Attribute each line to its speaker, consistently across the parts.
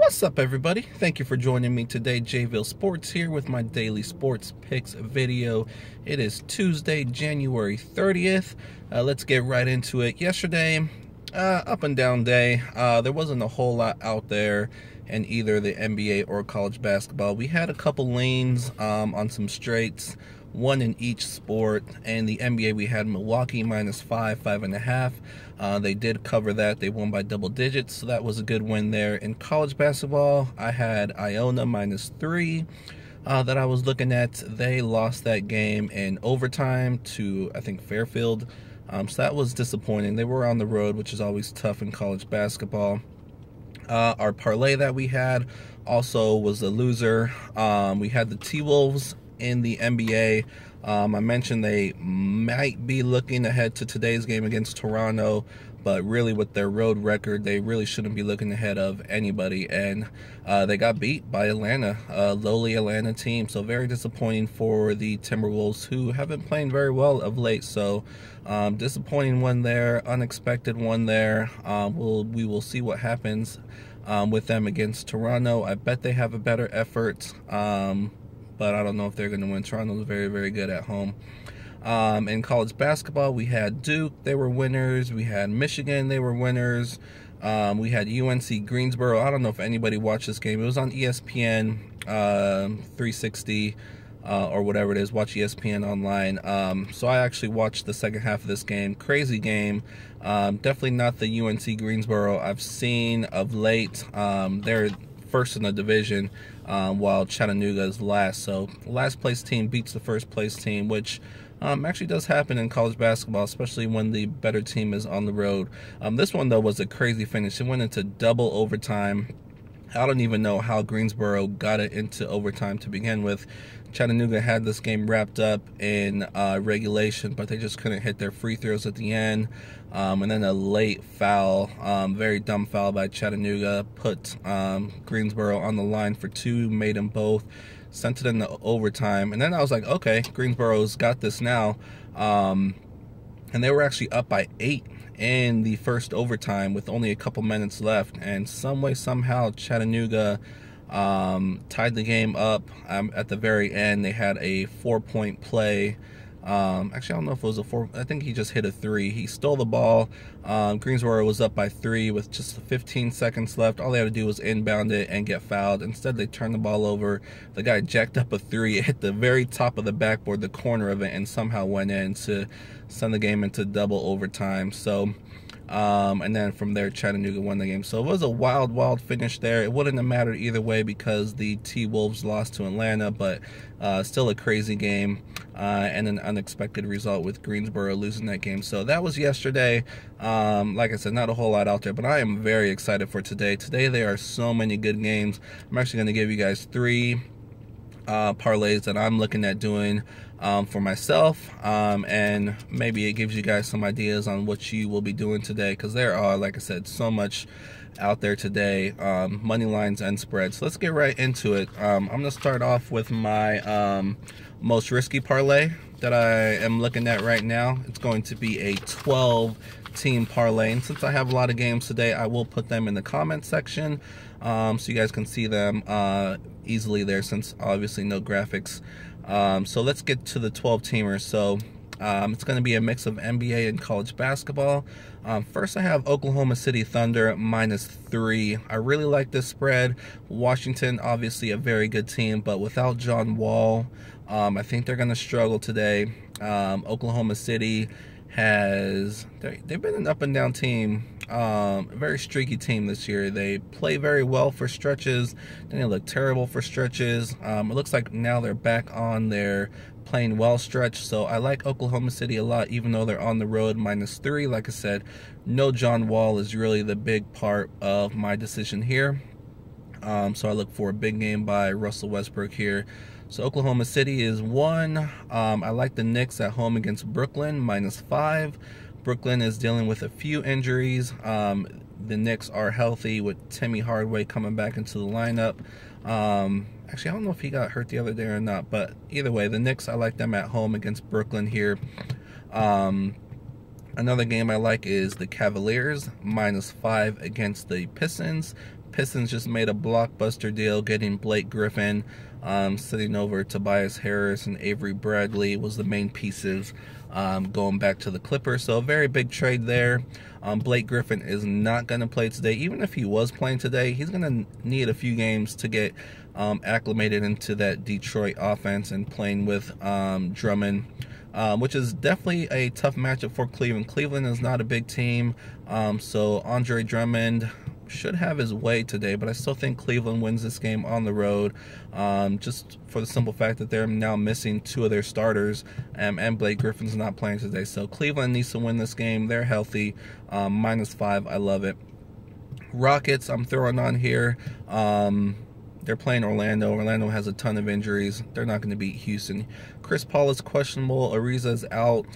Speaker 1: What's up, everybody? Thank you for joining me today. JVille Sports here with my daily sports picks video. It is Tuesday, January 30th. Let's get right into it. Yesterday, up and down day. There wasn't a whole lot out there in either the NBA or college basketball. We had a couple lanes on some straights, one in each sport. And the NBA, we had Milwaukee -5, 5.5. They did cover that. They won by double digits, so that was a good win there. In college basketball, I had Iona -3 that I was looking at. They lost that game in overtime to, I think, Fairfield. So that was disappointing. They were on the road, which is always tough in college basketball. Our parlay that we had also was a loser. We had the T-Wolves in the NBA. I mentioned they might be looking ahead to today's game against Toronto, but really with their road record, they really shouldn't be looking ahead of anybody. And they got beat by Atlanta, a lowly Atlanta team. So very disappointing for the Timberwolves, who have been playing very well of late. So disappointing one there, unexpected one there. We will see what happens with them against Toronto. I bet they have a better effort. But I don't know if they're going to win. Toronto's very, very good at home. In college basketball, we had Duke. They were winners. We had Michigan. They were winners. We had UNC Greensboro. I don't know if anybody watched this game. It was on ESPN 360 or whatever it is. Watch ESPN online. So I actually watched the second half of this game. Crazy game. Definitely not the UNC Greensboro I've seen of late. They're first in the division, while Chattanooga is last. So last place team beats the first place team, which actually does happen in college basketball, especially when the better team is on the road. This one, though, was a crazy finish. It went into double overtime. I don't even know how Greensboro got it into overtime to begin with. Chattanooga had this game wrapped up in regulation, but they just couldn't hit their free throws at the end. And then a late foul, very dumb foul by Chattanooga, put Greensboro on the line for two, made them both, sent it into overtime. And then I was like, okay, Greensboro's got this now. And they were actually up by 8 in the first overtime with only a couple minutes left. And some way, somehow, Chattanooga tied the game up at the very end. They had a 4-point play. Actually, I don't know if it was a 4. I think he just hit a 3. He stole the ball. Greensboro was up by 3 with just 15 seconds left. All they had to do was inbound it and get fouled. Instead, they turned the ball over. The guy jacked up a 3. It hit the very top of the backboard, the corner of it, and somehow went in to send the game into double overtime. So, and then from there, Chattanooga won the game. So it was a wild finish there. It wouldn't have mattered either way because the T-Wolves lost to Atlanta, but still a crazy game and an unexpected result with Greensboro losing that game. So that was yesterday. Like I said, not a whole lot out there, but I am very excited for today. Today, there are so many good games. I'm actually going to give you guys 3 parlays that I'm looking at doing for myself, and maybe it gives you guys some ideas on what you will be doing today, because there are, like I said, so much out there today, money lines and spreads. So let's get right into it. I'm going to start off with my most risky parlay that I am looking at right now. It's going to be a 12-team parlay, and since I have a lot of games today, I will put them in the comment section so you guys can see them easily there, since obviously no graphics. So let's get to the 12-teamers. So it's going to be a mix of NBA and college basketball. First, I have Oklahoma City Thunder -3. I really like this spread. Washington, obviously a very good team, but without John Wall, I think they're going to struggle today. Oklahoma City they've been an up and down team, a very streaky team this year. They play very well for stretches, then they look terrible for stretches. It looks like now they're back on their playing well stretch. So I like Oklahoma City a lot, even though they're on the road -3. Like I said, no John Wall is really the big part of my decision here. So I look for a big game by Russell Westbrook here. So Oklahoma City is 1. I like the Knicks at home against Brooklyn -5. Brooklyn is dealing with a few injuries. The Knicks are healthy with Timmy Hardaway coming back into the lineup. Actually, I don't know if he got hurt the other day or not, but either way, the Knicks, I like them at home against Brooklyn here. Another game I like is the Cavaliers -5 against the Pistons. Pistons just made a blockbuster deal getting Blake Griffin, sitting over Tobias Harris and Avery Bradley was the main pieces going back to the Clippers. So a very big trade there. Blake Griffin is not going to play today. Even if he was playing today, he's going to need a few games to get acclimated into that Detroit offense and playing with Drummond. Which is definitely a tough matchup for Cleveland. Cleveland is not a big team, so Andre Drummond should have his way today, but I still think Cleveland wins this game on the road, just for the simple fact that they're now missing 2 of their starters, and Blake Griffin's not playing today. So Cleveland needs to win this game. They're healthy. -5, I love it. Rockets, I'm throwing on here. They're playing Orlando. Orlando has a ton of injuries. They're not going to beat Houston. Chris Paul is questionable. Ariza's out,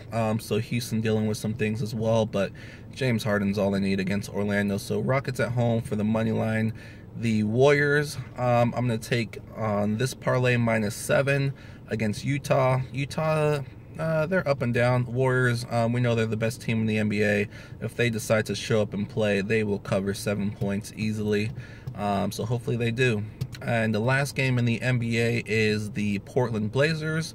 Speaker 1: so Houston dealing with some things as well. But James Harden's all they need against Orlando. So Rockets at home for the money line. The Warriors, I'm going to take on this parlay -7 against Utah. Utah, they're up and down. Warriors, we know they're the best team in the NBA. If they decide to show up and play, they will cover 7 points easily. So hopefully they do. And the last game in the NBA is the Portland Blazers.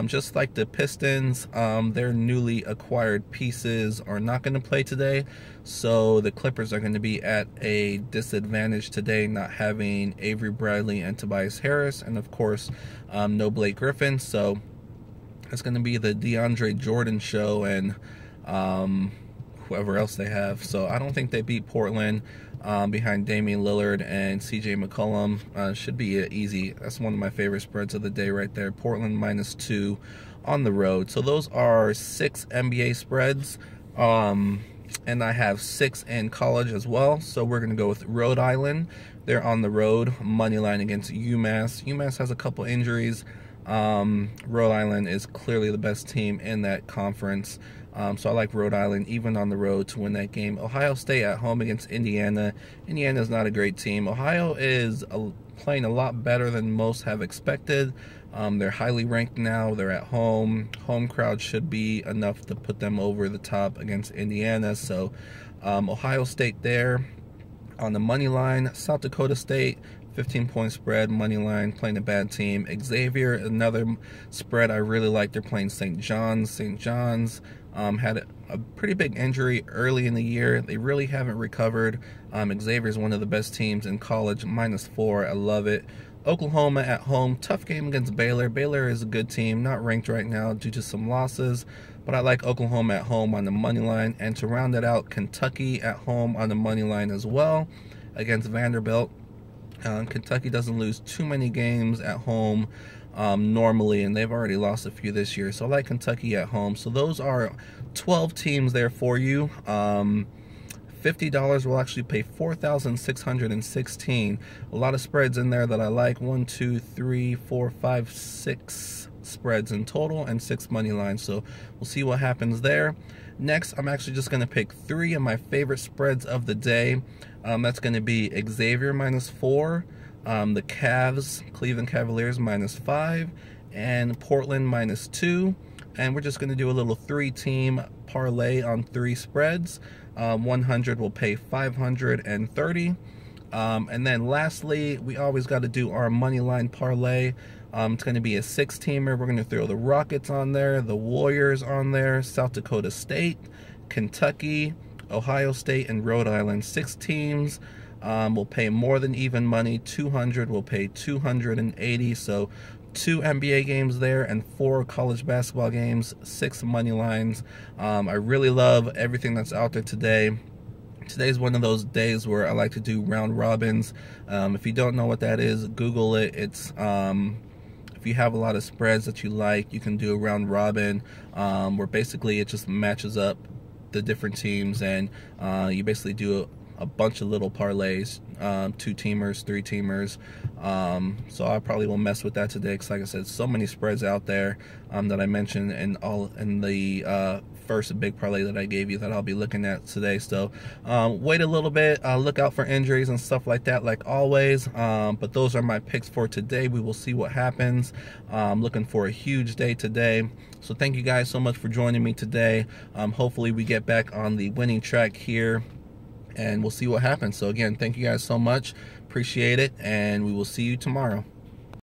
Speaker 1: Just like the Pistons, their newly acquired pieces are not going to play today. So the Clippers are going to be at a disadvantage today, not having Avery Bradley and Tobias Harris. And of course, no Blake Griffin. So it's going to be the DeAndre Jordan show and whoever else they have. So I don't think they beat Portland. Behind Damian Lillard and CJ McCollum. Should be easy. That's one of my favorite spreads of the day right there. Portland -2 on the road. So those are 6 NBA spreads. And I have 6 in college as well. So we're going to go with Rhode Island. They're on the road. Money line against UMass. UMass has a couple injuries. Rhode Island is clearly the best team in that conference. So I like Rhode Island even on the road to win that game. Ohio State at home against Indiana. Indiana is not a great team. Ohio is playing a lot better than most have expected. They're highly ranked now. They're at home. Home crowd should be enough to put them over the top against Indiana. So Ohio State there on the money line. South Dakota State, 15-point spread, money line, playing a bad team. Xavier, another spread I really like. They're playing St. John's. St. John's had a pretty big injury early in the year. They really haven't recovered. Xavier is one of the best teams in college, -4. I love it. Oklahoma at home, tough game against Baylor. Baylor is a good team, not ranked right now due to some losses, but I like Oklahoma at home on the money line. And to round it out, Kentucky at home on the money line as well against Vanderbilt. Kentucky doesn't lose too many games at home normally, and they've already lost a few this year. So I like Kentucky at home. So those are 12 teams there for you. $50 will actually pay $4,616. A lot of spreads in there that I like. 1, 2, 3, 4, 5, 6 spreads in total and 6 money lines. So we'll see what happens there. Next, I'm actually just going to pick 3 of my favorite spreads of the day. That's going to be Xavier -4, the Cavs, Cleveland Cavaliers -5, and Portland -2. And we're just going to do a little 3-team parlay on 3 spreads. 100 will pay 530. And then lastly, we always got to do our money line parlay. It's going to be a 6-teamer. We're going to throw the Rockets on there, the Warriors on there, South Dakota State, Kentucky, Ohio State, and Rhode Island. 6 teams will pay more than even money. 200 will pay 280. So 2 NBA games there and 4 college basketball games, 6 money lines. I really love everything that's out there today. Today's one of those days where I like to do round robins. If you don't know what that is, Google it. It's if you have a lot of spreads that you like, you can do a round robin where basically it just matches up the different teams, and you basically do a bunch of little parlays, 2-teamers, 3-teamers. So I probably will mess with that today because, like I said, so many spreads out there that I mentioned in the first big parlay that I gave you that I'll be looking at today. So wait a little bit, look out for injuries and stuff like that, like always. But those are my picks for today. We will see what happens. Looking for a huge day today. So thank you guys so much for joining me today. Hopefully we get back on the winning track here and we'll see what happens. So again, thank you guys so much. Appreciate it, and we will see you tomorrow.